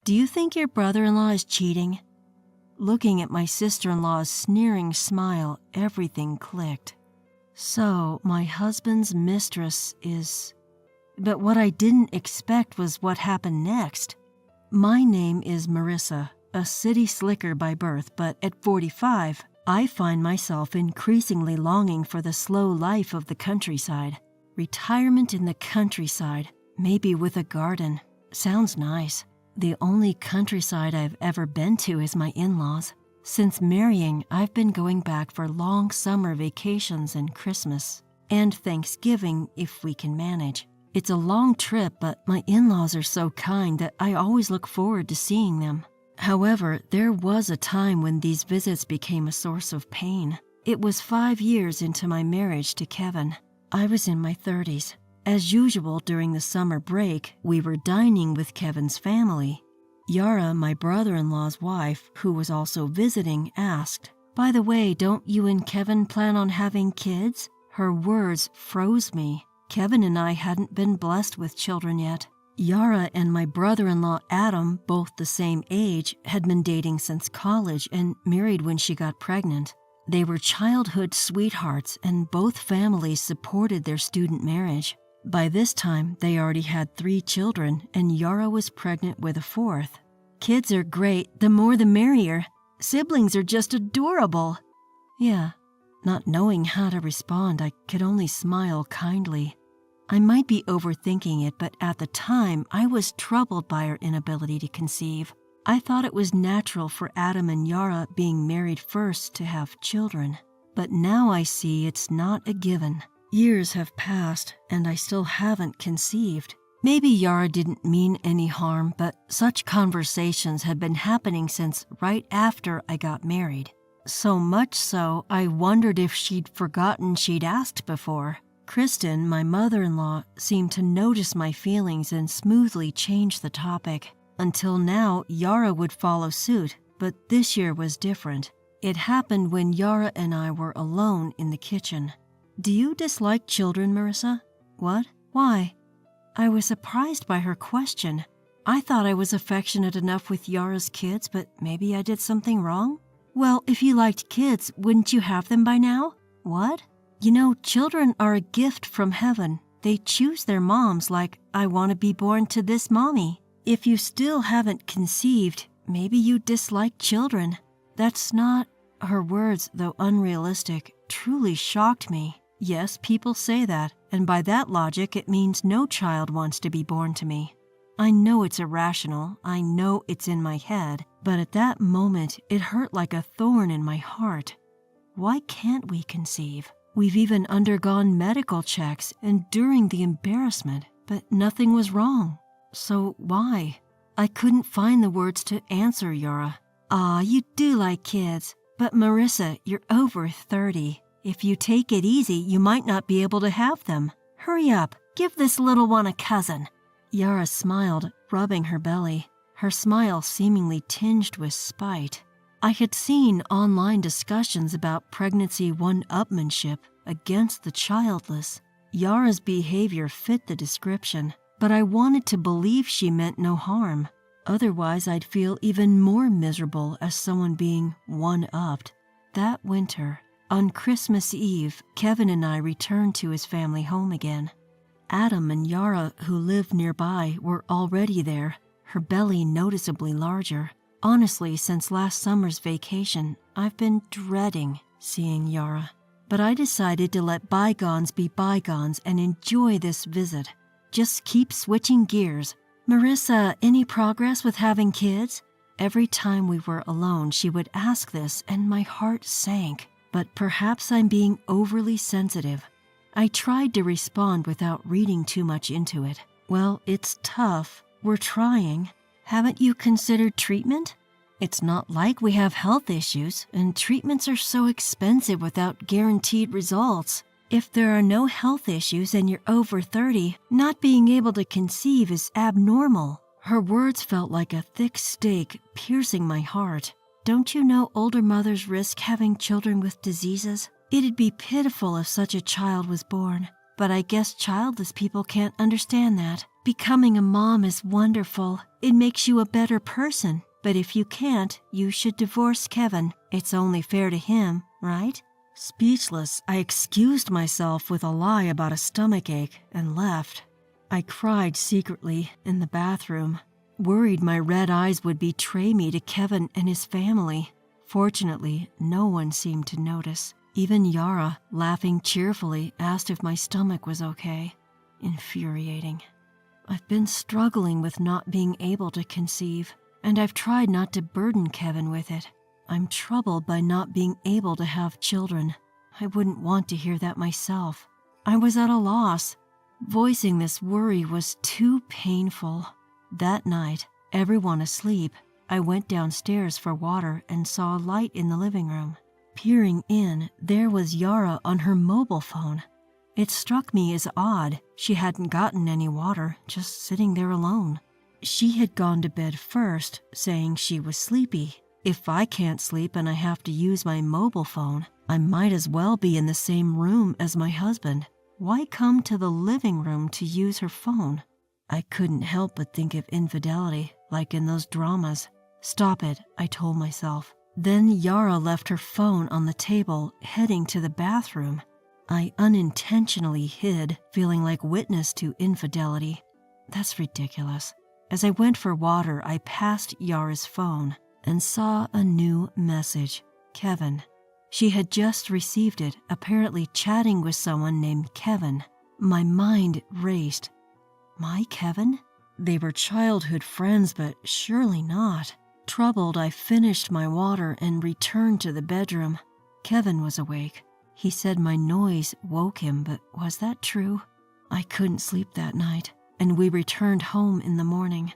Do you think your brother-in-law is cheating?" Looking at my sister-in-law's sneering smile, everything clicked. So, my husband's mistress is... But what I didn't expect was what happened next. My name is Marissa, a city slicker by birth, but at 45, I find myself increasingly longing for the slow life of the countryside. Retirement in the countryside, maybe with a garden. Sounds nice. The only countryside I've ever been to is my in-laws. Since marrying, I've been going back for long summer vacations and Christmas, and Thanksgiving if we can manage. It's a long trip, but my in-laws are so kind that I always look forward to seeing them. However, there was a time when these visits became a source of pain. It was 5 years into my marriage to Kevin. I was in my 30s. As usual during the summer break, we were dining with Kevin's family. Yara, my brother-in-law's wife, who was also visiting, asked, "By the way, don't you and Kevin plan on having kids?" Her words froze me. Kevin and I hadn't been blessed with children yet. Yara and my brother-in-law Adam, both the same age, had been dating since college and married when she got pregnant. They were childhood sweethearts, and both families supported their student marriage. By this time, they already had 3 children, and Yara was pregnant with a 4th. "Kids are great, the more the merrier. Siblings are just adorable." Yeah, not knowing how to respond, I could only smile kindly. I might be overthinking it, but at the time, I was troubled by our inability to conceive. I thought it was natural for Adam and Yara, being married first, to have children. But now I see it's not a given. Years have passed, and I still haven't conceived. Maybe Yara didn't mean any harm, but such conversations had been happening since right after I got married. So much so, I wondered if she'd forgotten she'd asked before. Kristen, my mother-in-law, seemed to notice my feelings and smoothly change the topic. Until now, Yara would follow suit, but this year was different. It happened when Yara and I were alone in the kitchen. "Do you dislike children, Marissa?" "What? Why?" I was surprised by her question. I thought I was affectionate enough with Yara's kids, but maybe I did something wrong? "Well, if you liked kids, wouldn't you have them by now?" "What?" "You know, children are a gift from heaven. They choose their moms, like, I want to be born to this mommy. If you still haven't conceived, maybe you dislike children." That's not... Her words, though unrealistic, truly shocked me. Yes, people say that, and by that logic, it means no child wants to be born to me. I know it's irrational, I know it's in my head, but at that moment, it hurt like a thorn in my heart. Why can't we conceive? We've even undergone medical checks, enduring the embarrassment, but nothing was wrong. So why? I couldn't find the words to answer Yara. You do like kids, but Marissa, you're over 30. If you take it easy, you might not be able to have them. Hurry up, give this little one a cousin." Yara smiled, rubbing her belly, her smile seemingly tinged with spite. I had seen online discussions about pregnancy one-upmanship against the childless. Yara's behavior fit the description, but I wanted to believe she meant no harm. Otherwise, I'd feel even more miserable as someone being one-upped. That winter, on Christmas Eve, Kevin and I returned to his family home again. Adam and Yara, who lived nearby, were already there, her belly noticeably larger. Honestly, since last summer's vacation, I've been dreading seeing Yara. But I decided to let bygones be bygones and enjoy this visit. Just keep switching gears. "Marissa, any progress with having kids?" Every time we were alone, she would ask this, and my heart sank. But perhaps I'm being overly sensitive. I tried to respond without reading too much into it. "Well, it's tough. We're trying. Haven't you considered treatment? It's not like we have health issues, and treatments are so expensive without guaranteed results. If there are no health issues and you're over 30, not being able to conceive is abnormal." Her words felt like a thick stake piercing my heart. Don't you know older mothers risk having children with diseases? It'd be pitiful if such a child was born, but I guess childless people can't understand that. Becoming a mom is wonderful. It makes you a better person. But if you can't, you should divorce Kevin. It's only fair to him, right? Speechless, I excused myself with a lie about a stomachache and left. I cried secretly in the bathroom, worried my red eyes would betray me to Kevin and his family. Fortunately, no one seemed to notice. Even Yara, laughing cheerfully, asked if my stomach was okay. Infuriating. I've been struggling with not being able to conceive, and I've tried not to burden Kevin with it. I'm troubled by not being able to have children. I wouldn't want to hear that myself. I was at a loss. Voicing this worry was too painful. That night, everyone asleep, I went downstairs for water and saw a light in the living room. Peering in, there was Yara on her mobile phone. It struck me as odd. She hadn't gotten any water, just sitting there alone. She had gone to bed first, saying she was sleepy. If I can't sleep and I have to use my mobile phone, I might as well be in the same room as my husband. Why come to the living room to use her phone? I couldn't help but think of infidelity, like in those dramas. Stop it, I told myself. Then Yara left her phone on the table, heading to the bathroom. I unintentionally hid, feeling like witness to infidelity. That's ridiculous. As I went for water, I passed Yara's phone and saw a new message. Kevin. She had just received it, apparently chatting with someone named Kevin. My mind raced. My Kevin? They were childhood friends, but surely not. Troubled, I finished my water and returned to the bedroom. Kevin was awake. He said my noise woke him, but was that true? I couldn't sleep that night, and we returned home in the morning.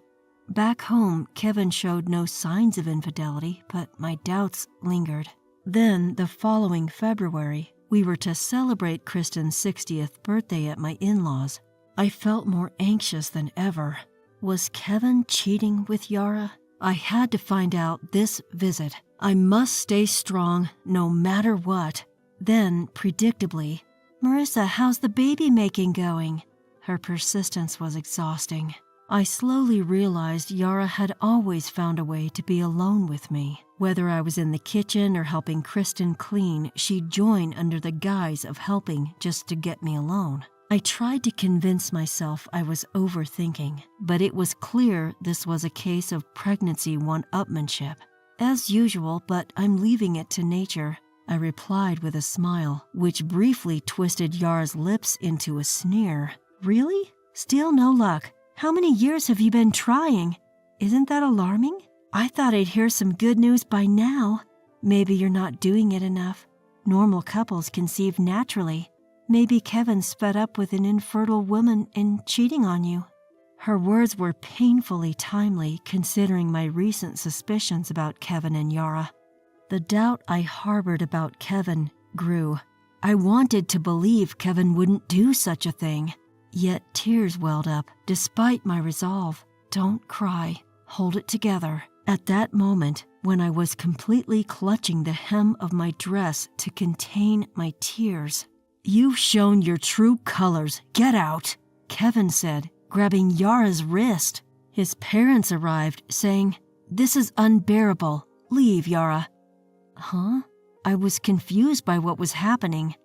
Back home, Kevin showed no signs of infidelity, but my doubts lingered. Then, the following February, we were to celebrate Kristen's 60th birthday at my in-laws. I felt more anxious than ever. Was Kevin cheating with Yara? I had to find out this visit. I must stay strong no matter what. Then, predictably, "Marissa, how's the baby making going?" Her persistence was exhausting. I slowly realized Yara had always found a way to be alone with me. Whether I was in the kitchen or helping Kristen clean, she'd join under the guise of helping just to get me alone. I tried to convince myself I was overthinking, but it was clear this was a case of pregnancy one-upmanship. As usual, but I'm leaving it to nature, I replied with a smile, which briefly twisted Yara's lips into a sneer. Really? Still no luck? How many years have you been trying? Isn't that alarming? I thought I'd hear some good news by now. Maybe you're not doing it enough. Normal couples conceive naturally. Maybe Kevin's fed up with an infertile woman and cheating on you. Her words were painfully timely considering my recent suspicions about Kevin and Yara. The doubt I harbored about Kevin grew. I wanted to believe Kevin wouldn't do such a thing. Yet tears welled up, despite my resolve. Don't cry. Hold it together. At that moment, when I was completely clutching the hem of my dress to contain my tears. "You've shown your true colors. Get out," Kevin said, grabbing Yara's wrist. His parents arrived, saying, "This is unbearable. Leave, Yara." Huh? I was confused by what was happening.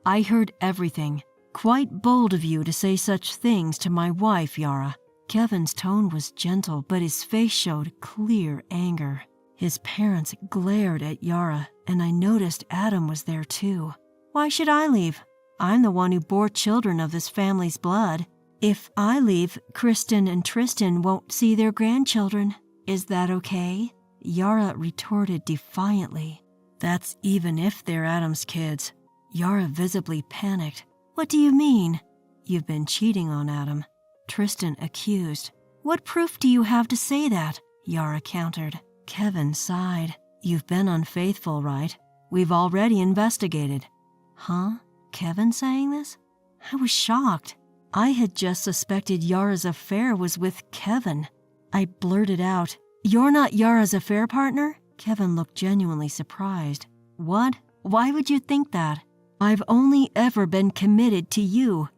"I heard everything. Quite bold of you to say such things to my wife, Yara." Kevin's tone was gentle, but his face showed clear anger. His parents glared at Yara, and I noticed Adam was there too. "Why should I leave? I'm the one who bore children of this family's blood. If I leave, Kristen and Tristan won't see their grandchildren. Is that okay?" Yara retorted defiantly. "That's even if they're Adam's kids." Yara visibly panicked. "What do you mean?" "You've been cheating on Adam," Tristan accused. "What proof do you have to say that?" Yara countered. Kevin sighed. "You've been unfaithful, right? We've already investigated." Huh? Kevin saying this? I was shocked. I had just suspected Yara's affair was with Kevin. I blurted out, "You're not Yara's affair partner?" Kevin looked genuinely surprised. "What? Why would you think that? I've only ever been committed to you."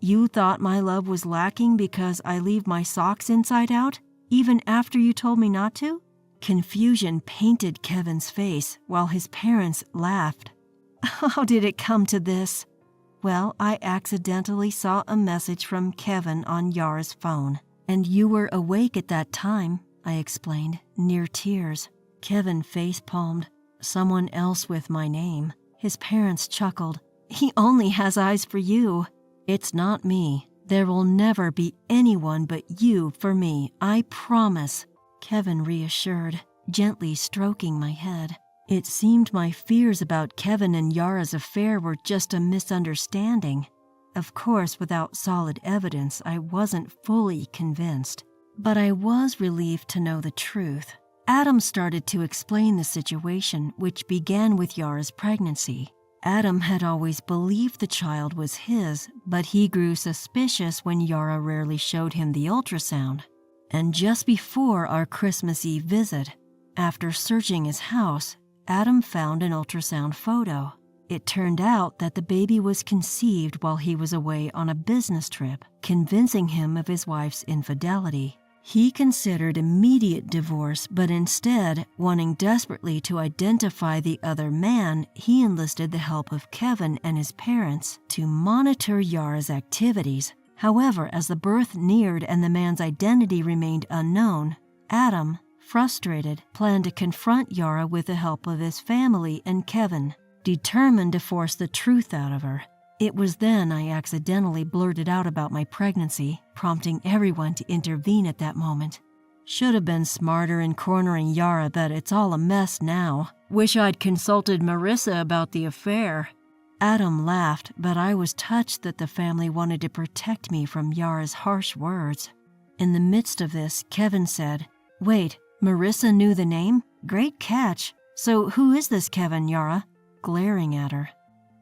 You thought my love was lacking because I leave my socks inside out, even after you told me not to?" Confusion painted Kevin's face while his parents laughed. "How did it come to this?" "Well, I accidentally saw a message from Kevin on Yara's phone. And you were awake at that time," I explained, near tears. Kevin face-palmed. "Someone else with my name." His parents chuckled. "He only has eyes for you." "It's not me. There will never be anyone but you for me, I promise," Kevin reassured, gently stroking my head. It seemed my fears about Kevin and Yara's affair were just a misunderstanding. Of course, without solid evidence, I wasn't fully convinced. But I was relieved to know the truth. Adam started to explain the situation, which began with Yara's pregnancy. Adam had always believed the child was his, but he grew suspicious when Yara rarely showed him the ultrasound. And just before our Christmas Eve visit, after searching his house, Adam found an ultrasound photo. It turned out that the baby was conceived while he was away on a business trip, convincing him of his wife's infidelity. He considered immediate divorce, but instead, wanting desperately to identify the other man, he enlisted the help of Kevin and his parents to monitor Yara's activities. However, as the birth neared and the man's identity remained unknown, Adam, frustrated, planned to confront Yara with the help of his family and Kevin, determined to force the truth out of her. It was then I accidentally blurted out about my pregnancy, prompting everyone to intervene at that moment. Should have been smarter in cornering Yara, but it's all a mess now. Wish I'd consulted Marissa about the affair. Adam laughed, but I was touched that the family wanted to protect me from Yara's harsh words. In the midst of this, Kevin said, "Wait, Marissa knew the name? Great catch. So who is this Kevin, Yara?" Glaring at her.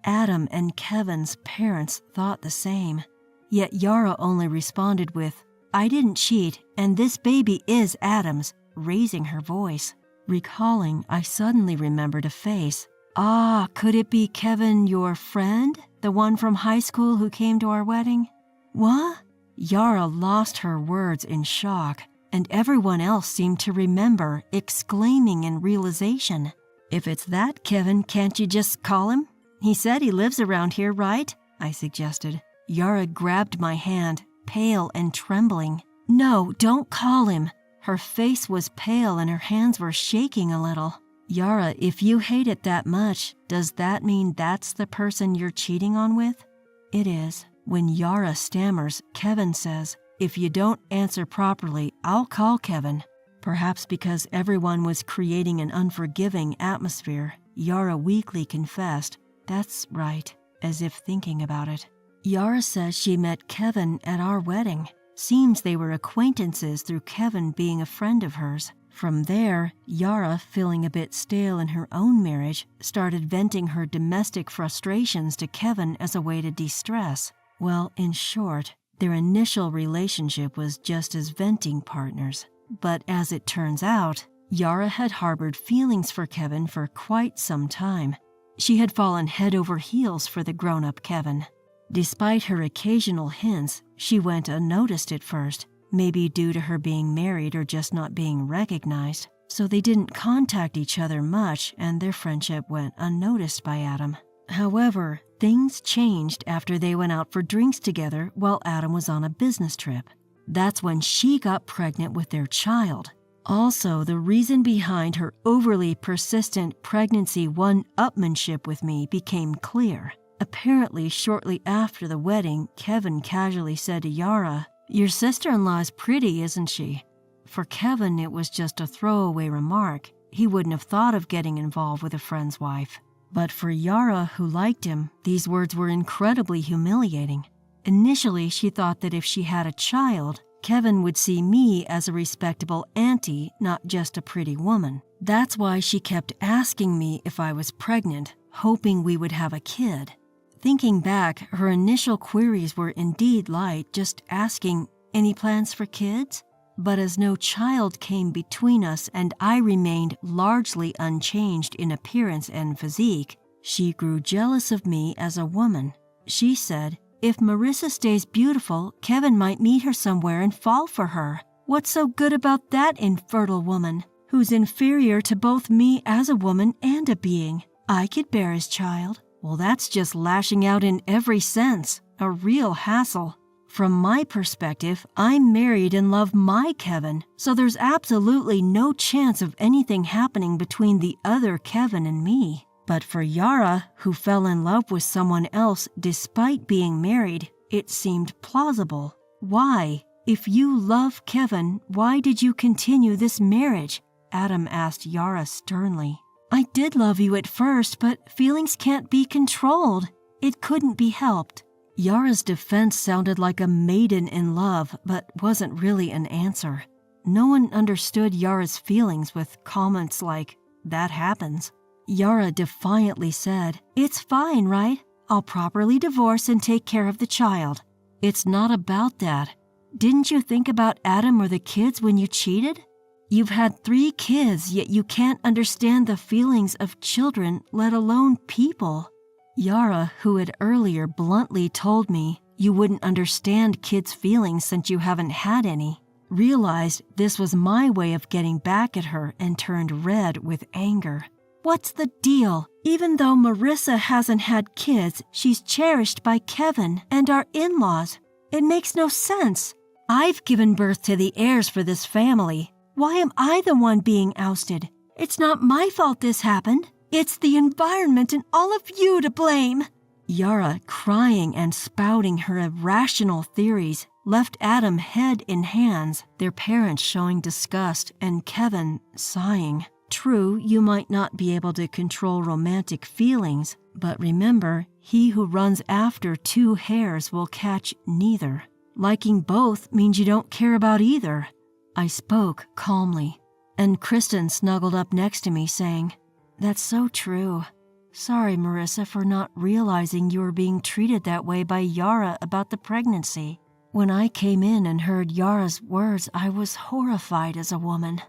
Adam and Kevin's parents thought the same. Yet Yara only responded with, "I didn't cheat, and this baby is Adam's," raising her voice. Recalling, I suddenly remembered a face. "Ah, could it be Kevin, your friend? The one from high school who came to our wedding?" "What?" Yara lost her words in shock, and everyone else seemed to remember, exclaiming in realization. "If it's that Kevin, can't you just call him? He said he lives around here, right?" I suggested. Yara grabbed my hand, pale and trembling. "No, don't call him." Her face was pale and her hands were shaking a little. "Yara, if you hate it that much, does that mean that's the person you're cheating on with?" "It is." When Yara stammers, Kevin says, "If you don't answer properly, I'll call Kevin." Perhaps because everyone was creating an unforgiving atmosphere, Yara weakly confessed, "That's right," as if thinking about it. Yara says she met Kevin at our wedding. Seems they were acquaintances through Kevin being a friend of hers. From there, Yara, feeling a bit stale in her own marriage, started venting her domestic frustrations to Kevin as a way to de-stress. Well, in short, their initial relationship was just as venting partners. But as it turns out, Yara had harbored feelings for Kevin for quite some time. She had fallen head over heels for the grown-up Kevin. Despite her occasional hints, she went unnoticed at first, maybe due to her being married or just not being recognized. So they didn't contact each other much and their friendship went unnoticed by Adam. However, things changed after they went out for drinks together while Adam was on a business trip. That's when she got pregnant with their child. Also, the reason behind her overly persistent pregnancy one-upmanship with me became clear. Apparently, shortly after the wedding, Kevin casually said to Yara, "Your sister-in-law is pretty, isn't she?" For Kevin, it was just a throwaway remark. He wouldn't have thought of getting involved with a friend's wife. But for Yara, who liked him, these words were incredibly humiliating. Initially, she thought that if she had a child, Kevin would see me as a respectable auntie, not just a pretty woman. That's why she kept asking me if I was pregnant, hoping we would have a kid. Thinking back, her initial queries were indeed light, just asking, "Any plans for kids?" But as no child came between us and I remained largely unchanged in appearance and physique, she grew jealous of me as a woman. She said, If Marissa stays beautiful, Kevin might meet her somewhere and fall for her. What's so good about that infertile woman, who's inferior to both me as a woman and a being? I could bear his child. Well, that's just lashing out in every sense. A real hassle. From my perspective, I'm married and love my Kevin, so there's absolutely no chance of anything happening between the other Kevin and me. But for Yara, who fell in love with someone else despite being married, it seemed plausible. Why? If you love Kevin, why did you continue this marriage? Adam asked Yara sternly. I did love you at first, but feelings can't be controlled. It couldn't be helped. Yara's defense sounded like a maiden in love, but wasn't really an answer. No one understood Yara's feelings with comments like, that happens. Yara defiantly said, It's fine, right? I'll properly divorce and take care of the child. It's not about that. Didn't you think about Adam or the kids when you cheated? You've had 3 kids, yet you can't understand the feelings of children, let alone people. Yara, who had earlier bluntly told me you wouldn't understand kids' feelings since you haven't had any, realized this was my way of getting back at her and turned red with anger. What's the deal? Even though Marissa hasn't had kids, she's cherished by Kevin and our in-laws. It makes no sense. I've given birth to the heirs for this family. Why am I the one being ousted? It's not my fault this happened. It's the environment and all of you to blame. Yara, crying and spouting her irrational theories, left Adam head in hands, their parents showing disgust and Kevin sighing. True, you might not be able to control romantic feelings, but remember, he who runs after 2 hares will catch neither. Liking both means you don't care about either. I spoke calmly, and Kristen snuggled up next to me saying, That's so true. Sorry, Marissa, for not realizing you were being treated that way by Yara about the pregnancy. When I came in and heard Yara's words, I was horrified as a woman.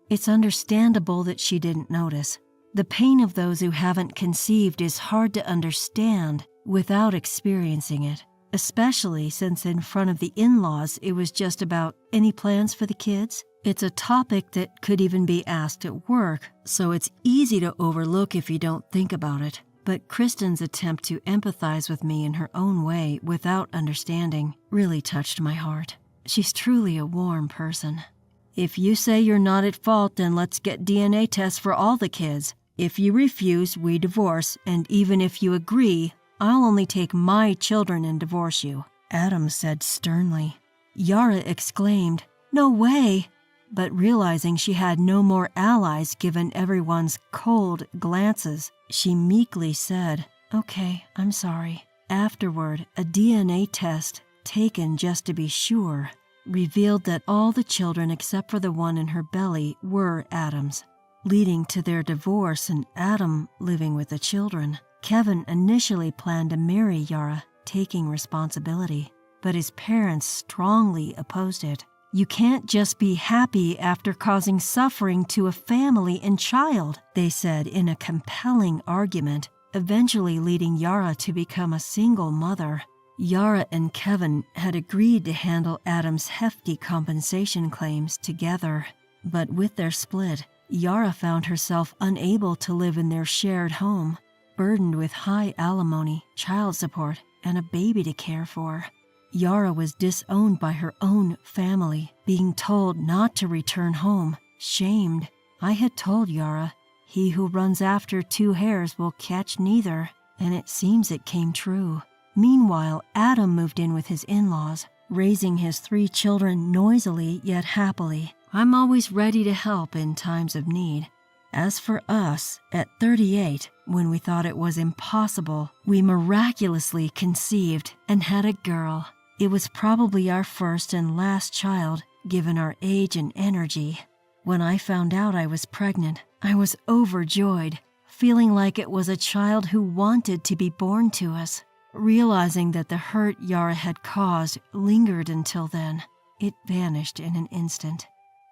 It's understandable that she didn't notice. The pain of those who haven't conceived is hard to understand without experiencing it, especially since in front of the in-laws it was just about any plans for the kids. It's a topic that could even be asked at work, so it's easy to overlook if you don't think about it. But Kristen's attempt to empathize with me in her own way without understanding really touched my heart. She's truly a warm person. If you say you're not at fault, then let's get DNA tests for all the kids. If you refuse, we divorce, and even if you agree, I'll only take my children and divorce you, Adam said sternly. Yara exclaimed, No way! But realizing she had no more allies given everyone's cold glances, she meekly said, Okay, I'm sorry. Afterward, a DNA test, taken just to be sure, revealed that all the children except for the one in her belly were Adam's, leading to their divorce and Adam living with the children. Kevin initially planned to marry Yara, taking responsibility, but his parents strongly opposed it. You can't just be happy after causing suffering to a family and child, they said in a compelling argument, eventually leading Yara to become a single mother. Yara and Kevin had agreed to handle Adam's hefty compensation claims together, but with their split, Yara found herself unable to live in their shared home, burdened with high alimony, child support, and a baby to care for. Yara was disowned by her own family, being told not to return home, shamed. I had told Yara, he who runs after 2 hares will catch neither, and it seems it came true. Meanwhile, Adam moved in with his in-laws, raising his 3 children noisily yet happily. I'm always ready to help in times of need. As for us, at 38, when we thought it was impossible, we miraculously conceived and had a girl. It was probably our first and last child, given our age and energy. When I found out I was pregnant, I was overjoyed, feeling like it was a child who wanted to be born to us. Realizing that the hurt Yara had caused lingered until then, it vanished in an instant.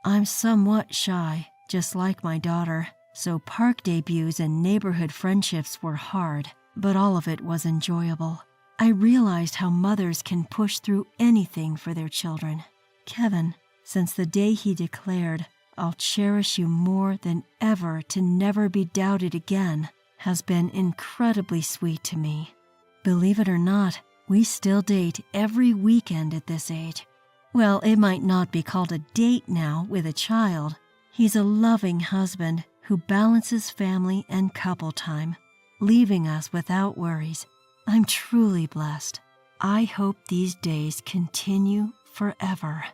I'm somewhat shy, just like my daughter, so park debuts and neighborhood friendships were hard, but all of it was enjoyable. I realized how mothers can push through anything for their children. Kevin, since the day he declared, "I'll cherish you more than ever to never be doubted again," has been incredibly sweet to me. Believe it or not, we still date every weekend at this age. Well, it might not be called a date now with a child. He's a loving husband who balances family and couple time, leaving us without worries. I'm truly blessed. I hope these days continue forever.